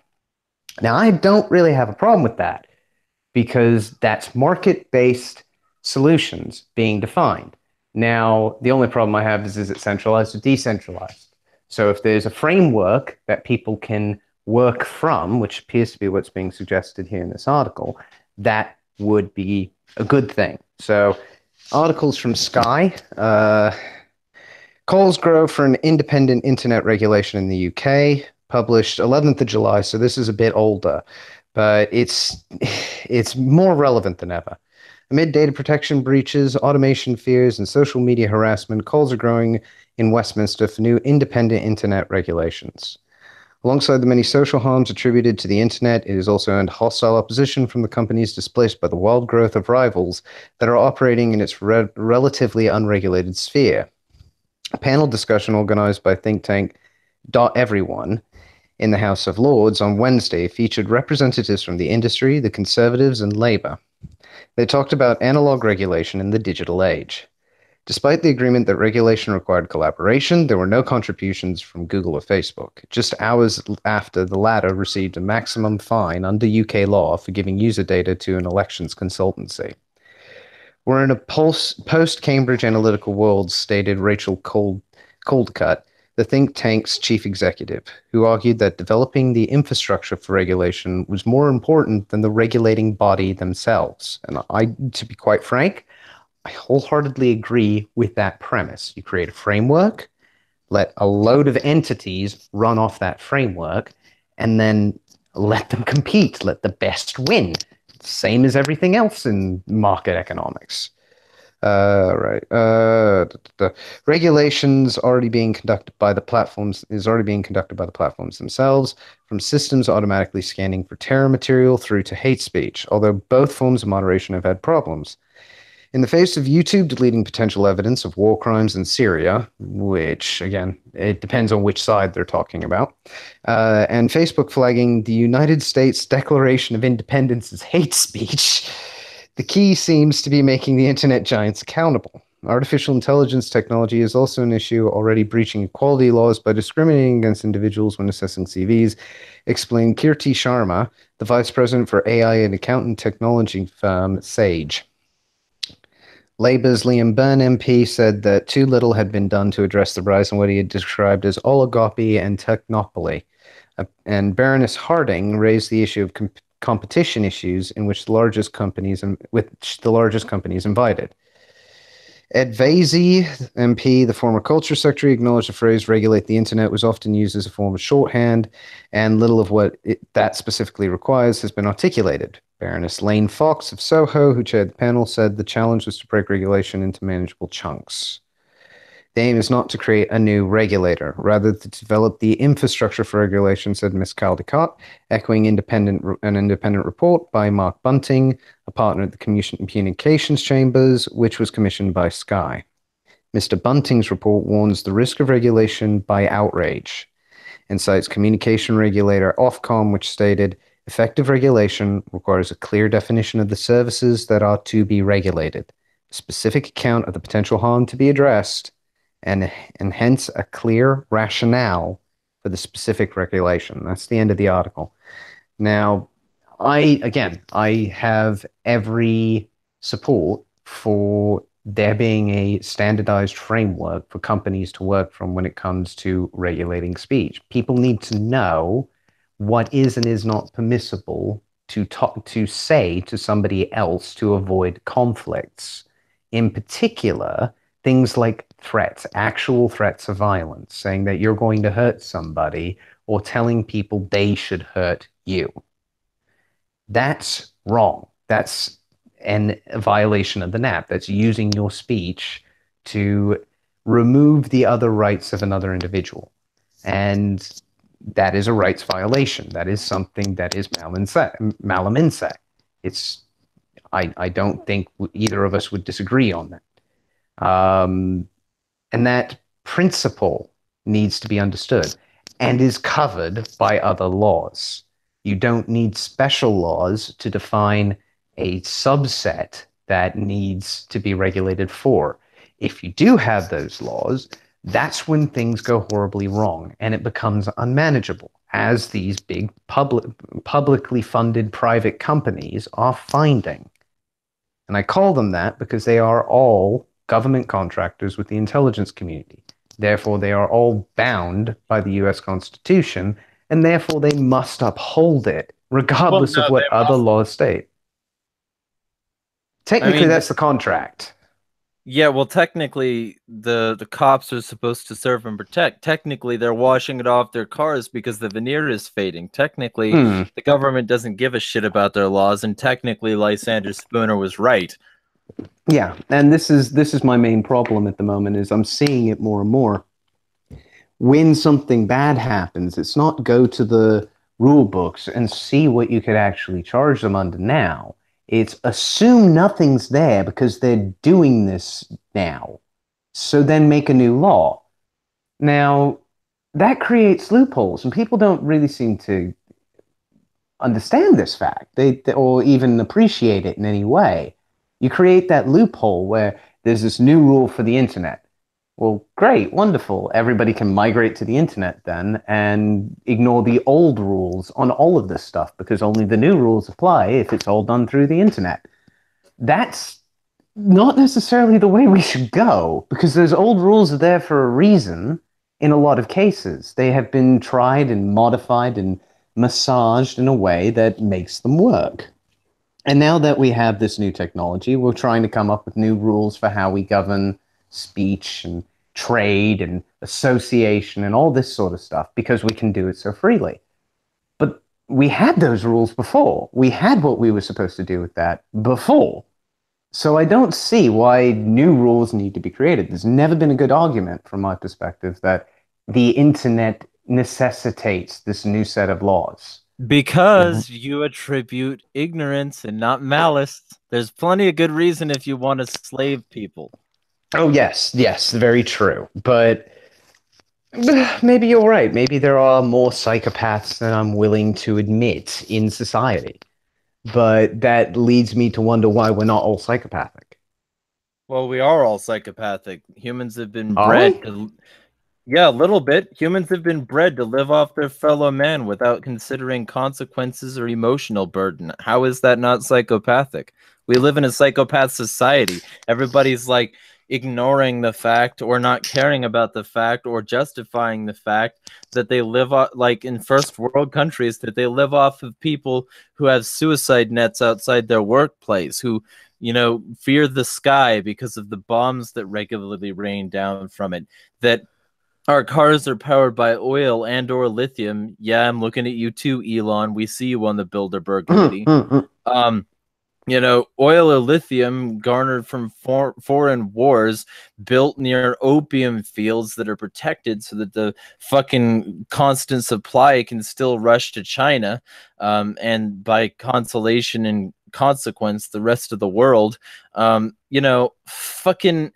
Now, I don't really have a problem with that, because that's market-based solutions being defined. Now, the only problem I have is it centralized or decentralized? So if there's a framework that people can work from, which appears to be what's being suggested here in this article, that would be a good thing. So, articles from Sky. Calls grow for an independent internet regulation in the UK, published 11th of July, so this is a bit older, but it's more relevant than ever. Amid data protection breaches, automation fears, and social media harassment, calls are growing in Westminster for new independent internet regulations. Alongside the many social harms attributed to the internet, it has also earned hostile opposition from the companies displaced by the wild growth of rivals that are operating in its relatively unregulated sphere. A panel discussion organized by think tank Everyone in the House of Lords on Wednesday featured representatives from the industry, the Conservatives, and Labour. They talked about analog regulation in the digital age. Despite the agreement that regulation required collaboration, there were no contributions from Google or Facebook, just hours after the latter received a maximum fine under UK law for giving user data to an elections consultancy. We're in a post-Cambridge Analytical world, stated Rachel Coldcut, the think tank's chief executive, who argued that developing the infrastructure for regulation was more important than the regulating body themselves. And to be quite frank, I wholeheartedly agree with that premise. You create a framework, let a load of entities run off that framework, and then let them compete, let the best win. Same as everything else in market economics. The regulations already being conducted by the platforms themselves, from systems automatically scanning for terror material through to hate speech, although both forms of moderation have had problems. In the face of YouTube deleting potential evidence of war crimes in Syria, which, again, it depends on which side they're talking about, and Facebook flagging the United States Declaration of Independence as hate speech, the key seems to be making the internet giants accountable. Artificial intelligence technology is also an issue, already breaching equality laws by discriminating against individuals when assessing CVs, explained Kirti Sharma, the vice president for AI and accountant technology firm Sage. Labour's Liam Byrne MP said that too little had been done to address the rise in what he had described as oligopoly and technopoly. And Baroness Harding raised the issue of competition issues in which the largest companies invited. Ed Vasey, MP, the former Culture Secretary, acknowledged the phrase regulate the internet was often used as a form of shorthand, and little of what that specifically requires has been articulated. Baroness Lane Fox of Soho, who chaired the panel, said the challenge was to break regulation into manageable chunks. The aim is not to create a new regulator, rather to develop the infrastructure for regulation, said Ms. Caldecott, echoing an independent report by Mark Bunting, a partner at the Communications Chambers, which was commissioned by Sky. Mr. Bunting's report warns the risk of regulation by outrage and cites communication regulator Ofcom, which stated, effective regulation requires a clear definition of the services that are to be regulated, a specific account of the potential harm to be addressed, and hence a clear rationale for the specific regulation. That's the end of the article. Now, I have every support for there being a standardized framework for companies to work from when it comes to regulating speech. People need to know what is and is not permissible to say to somebody else to avoid conflicts. In particular, things like threats, actual threats of violence, saying that you're going to hurt somebody or telling people they should hurt you. That's wrong. That's a violation of the NAP. That's using your speech to remove the other rights of another individual. And that is a rights violation. That is something that is malim It's, I don't think either of us would disagree on that. And that principle needs to be understood and is covered by other laws. You don't need special laws to define a subset that needs to be regulated for. If you do have those laws, that's when things go horribly wrong and it becomes unmanageable, as these big publicly funded private companies are finding. And I call them that because they are all government contractors with the intelligence community. Therefore, they are all bound by the US Constitution, and therefore they must uphold it, Well, regardless of no, what they other must. laws state. I Technically, mean, that's the contract. yeah, well, technically, the cops are supposed to serve and protect. Technically, they're washing it off their cars because the veneer is fading. Technically, Hmm. the government doesn't give a shit about their laws, and technically, Lysander Spooner was right. Yeah, and this is my main problem at the moment is I'm seeing it more and more. When something bad happens, it's not go to the rule books and see what you could actually charge them under now. It's assume nothing's there because they're doing this now. So then make a new law. Now, that creates loopholes, and people don't really seem to understand this fact, or even appreciate it in any way. You create that loophole where there's this new rule for the internet. Well, great, wonderful. Everybody can migrate to the internet then and ignore the old rules on all of this stuff because only the new rules apply if it's all done through the internet. That's not necessarily the way we should go because those old rules are there for a reason in a lot of cases. They have been tried and modified and massaged in a way that makes them work. And now that we have this new technology, we're trying to come up with new rules for how we govern speech and trade and association and all this sort of stuff because we can do it so freely. But we had those rules before. We had what we were supposed to do with that before. So I don't see why new rules need to be created. There's never been a good argument from my perspective that the internet necessitates this new set of laws. Because you attribute ignorance and not malice. There's plenty of good reason if you want to slave people. Oh, yes, yes, very true. But maybe you're right. Maybe there are more psychopaths than I'm willing to admit in society. But that leads me to wonder why we're not all psychopathic. Well, we are all psychopathic. Humans have been Are bred we? to, yeah, a little bit. Humans have been bred to live off their fellow man without considering consequences or emotional burden. How is that not psychopathic? We live in a psychopath society. Everybody's like ignoring the fact or not caring about the fact or justifying the fact that they live like in first world countries that they live off of people who have suicide nets outside their workplace, who fear the sky because of the bombs that regularly rain down from it, that our cars are powered by oil and or lithium. Yeah, I'm looking at you too, Elon. We see you on the Bilderberg committee. Um, oil or lithium garnered from foreign wars built near opium fields that are protected so that the fucking constant supply can still rush to China. And by consolation and consequence, the rest of the world, fucking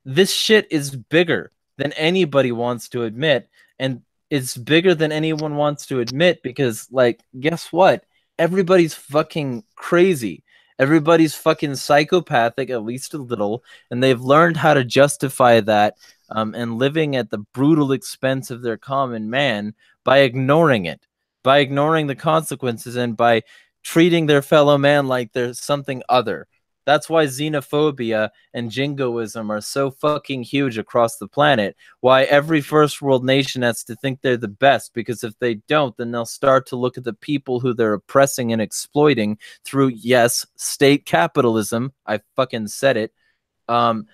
this shit is bigger than anybody wants to admit. And it's bigger than anyone wants to admit because, like, guess what? Everybody's fucking crazy. Everybody's fucking psychopathic, at least a little, and they've learned how to justify that and living at the brutal expense of their common man by ignoring it, by ignoring the consequences, and by treating their fellow man like they're something other. That's why xenophobia and jingoism are so fucking huge across the planet. Why every first world nation has to think they're the best, because if they don't, then they'll start to look at the people who they're oppressing and exploiting through, yes, state capitalism. I fucking said it. Um,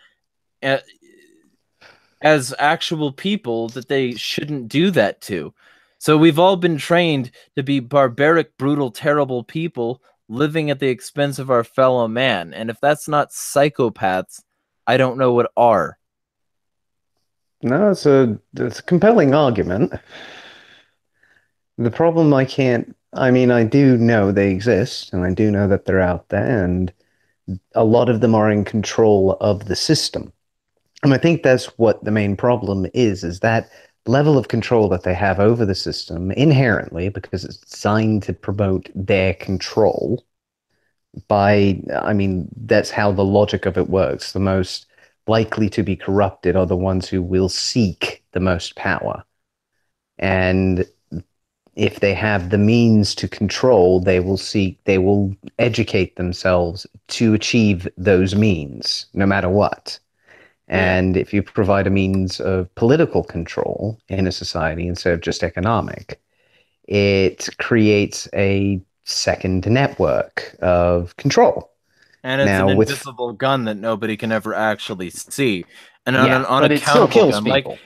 as actual people that they shouldn't do that to. So we've all been trained to be barbaric, brutal, terrible people living at the expense of our fellow man. And if that's not psychopaths, I don't know what are. No, it's a compelling argument. The problem I mean, I do know they exist, and I do know that they're out there, and a lot of them are in control of the system. And I think that's what the main problem is that level of control that they have over the system inherently, because it's designed to promote their control I mean, that's how the logic of it works. The most likely to be corrupted are the ones who will seek the most power. And if they have the means to control, they will educate themselves to achieve those means, no matter what. And if you provide a means of political control in a society instead of just economic, it creates a second network of control. And it's an Now, with invisible gun that nobody can ever actually see. And on an yeah, but it still unaccountable kills gun, like people.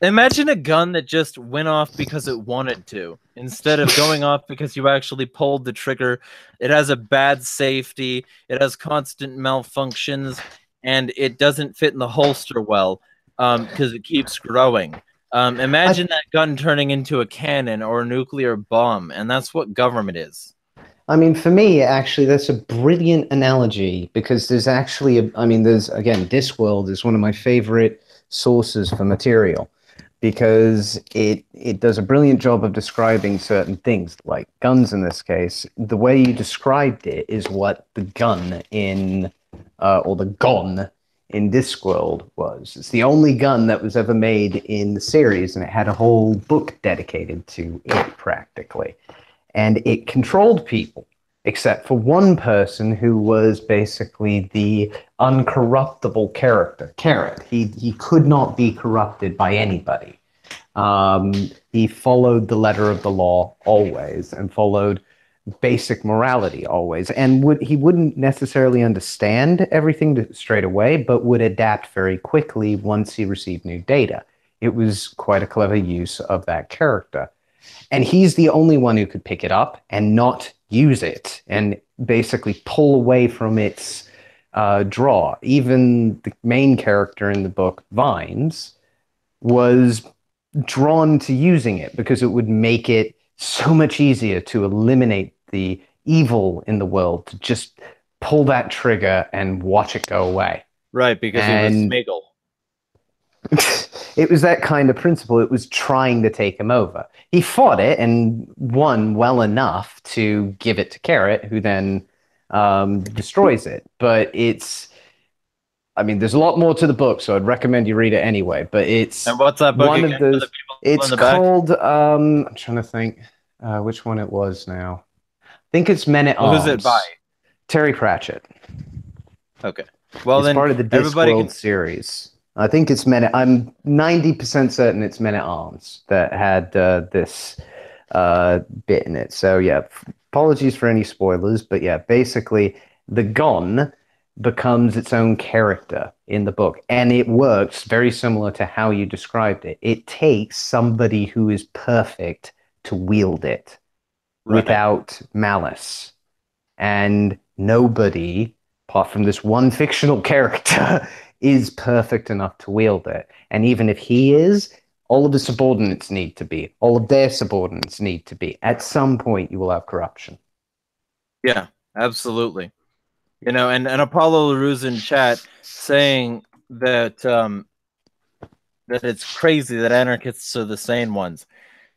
imagine a gun that just went off because it wanted to, instead of going off because you actually pulled the trigger. It has a bad safety, it has constant malfunctions, and it doesn't fit in the holster well because it keeps growing. I Imagine that gun turning into a cannon or a nuclear bomb, and that's what government is. I mean, for me, actually, that's a brilliant analogy because there's actually, I mean, there's, again, Discworld is one of my favorite sources for material because it does a brilliant job of describing certain things, like guns in this case. The way you described it is what the gun in, or the gun in Discworld was. It's the only gun that was ever made in the series, and it had a whole book dedicated to it, practically, and it controlled people, except for one person who was basically the uncorruptible character, Carrot. He could not be corrupted by anybody. He followed the letter of the law always and followed basic morality always, and he wouldn't necessarily understand everything straight away, but would adapt very quickly once he received new data. It was quite a clever use of that character. And he's the only one who could pick it up and not use it and basically pull away from its draw. Even the main character in the book, Vines, was drawn to using it because it would make it so much easier to eliminate the evil in the world, to just pull that trigger and watch it go away. Right, because he was Smeagol. It was that kind of principle. It was trying to take him over. He fought it and won well enough to give it to Carrot, who then destroys it. But it's, I mean, there's a lot more to the book, so I'd recommend you read it anyway. But it's And what's that book one again of those. for the people It's in the back? called. I'm trying to think which one it was now. I think it's Men at Well, Arms. who's it by? Terry Pratchett. Okay. Well, It's then part of the everybody Discworld can. series. I think it's I'm 90% certain it's Men at Arms that had this bit in it. So yeah, apologies for any spoilers, but yeah, basically the gun becomes its own character in the book, and it works very similar to how you described it. It takes somebody who is perfect to wield it Right. without malice, and nobody, apart from this one fictional character, is perfect enough to wield it. And even if he is, all of the subordinates need to be. All of their subordinates need to be. At some point, you will have corruption. Yeah, absolutely. You know, and Apollo LaRue's in chat saying that that it's crazy that anarchists are the sane ones.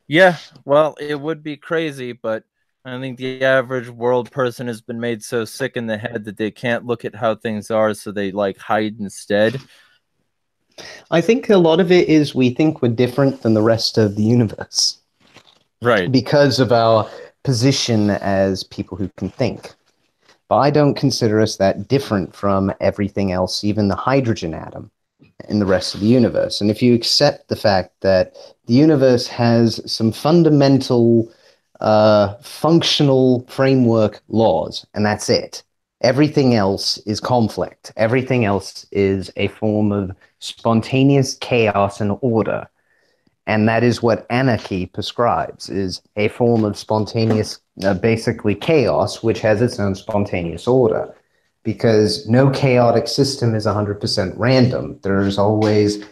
Yeah, well, it would be crazy, but I think the average world person has been made so sick in the head that they can't look at how things are, so they like hide instead. I think a lot of it is we think we're different than the rest of the universe. Right. Because of our position as people who can think. But I don't consider us that different from everything else, even the hydrogen atom in the rest of the universe. And if you accept the fact that the universe has some fundamental functional framework laws, and that's it. Everything else is conflict. Everything else is a form of spontaneous chaos and order. And that is what anarchy prescribes, is a form of spontaneous, basically chaos, which has its own spontaneous order. Because no chaotic system is 100% random. There's always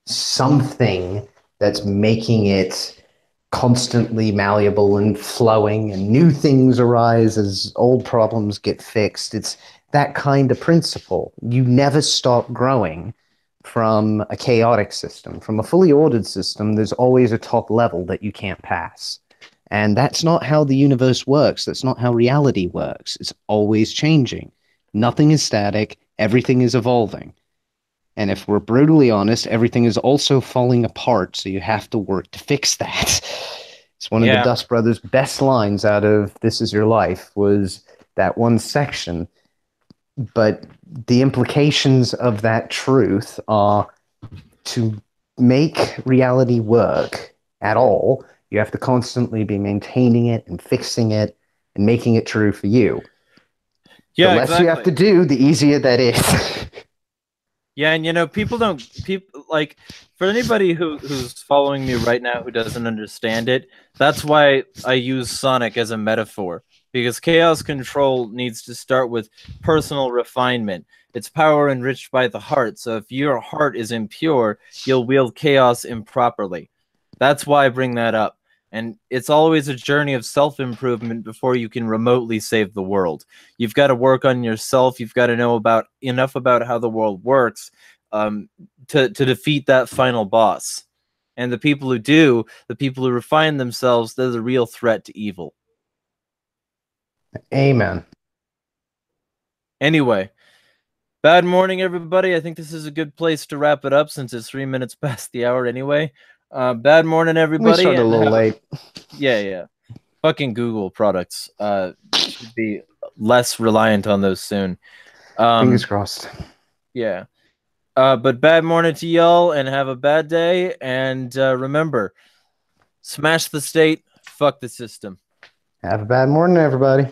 something that's making it constantly malleable and flowing, and new things arise as old problems get fixed. It's that kind of principle. You never stop growing from a chaotic system. From a fully ordered system, there's always a top level that you can't pass. And that's not how the universe works. That's not how reality works. It's always changing. Nothing is static. Everything is evolving. And if we're brutally honest, everything is also falling apart, so you have to work to fix that. It's one of the Dust Brothers' best lines out of This Is Your Life was that one section. But the implications of that truth are to make reality work at all, You have to constantly be maintaining it and fixing it and making it true for you. Yeah, The less you have to do, the easier that is. Yeah, and people like, for anybody who's following me right now who doesn't understand it, that's why I use Sonic as a metaphor, because chaos control needs to start with personal refinement. It's power enriched by the heart. So if your heart is impure, you'll wield chaos improperly. That's why I bring that up. And it's always a journey of self-improvement before you can remotely save the world. You've got to work on yourself. You've got to know enough about how the world works to defeat that final boss. And the people who do, the people who refine themselves, they're the real threat to evil. Amen. Anyway, bad morning, everybody. I think this is a good place to wrap it up since it's 3 minutes past the hour anyway. Bad morning, everybody. We started a little late. Yeah. Fucking Google products should be less reliant on those soon. Fingers crossed. Yeah. But bad morning to y'all, and have a bad day. And remember, smash the state, fuck the system. Have a bad morning, everybody.